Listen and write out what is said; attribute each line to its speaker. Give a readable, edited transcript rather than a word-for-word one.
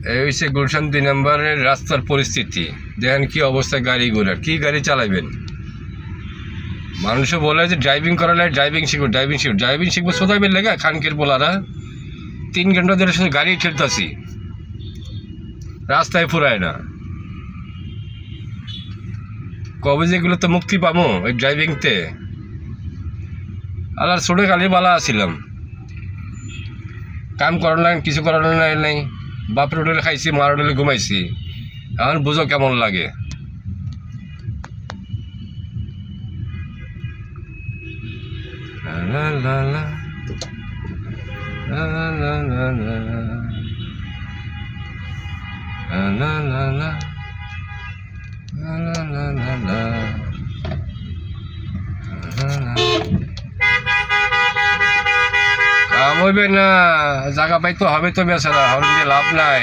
Speaker 1: এই হচ্ছে গুলশান 2 নম্বরের রাস্তার পরিস্থিতি। দেখেন কি অবস্থা গাড়িগুলোর, কি গাড়ি চালাবেন। মানুষও বলে যে ড্রাইভিং করালে ড্রাইভিং শিখবো সোদাইবের লেগা খানকের বলারা 3 ঘন্টা ধরে শুধু গাড়ি ঠেলতেছি, রাস্তায় ফুরায় না। কবে যেগুলো তো মুক্তি পাবো ওই ড্রাইভিংতে। আল্লাহর ছোটো কালি বালা আসছিলাম, কাম করার নাই, কিছু করার নাই। বাপের হোটেলে খাইছি, মার হোটেলে ঘুমাইছি। এখন বুঝো কেমন লাগে। লা লা লা লা লা লা লা লা লা লা লা লা। কাম হইবে না, জায়গা পাইতে হবে তো বেচারা, হলে লাভ নাই।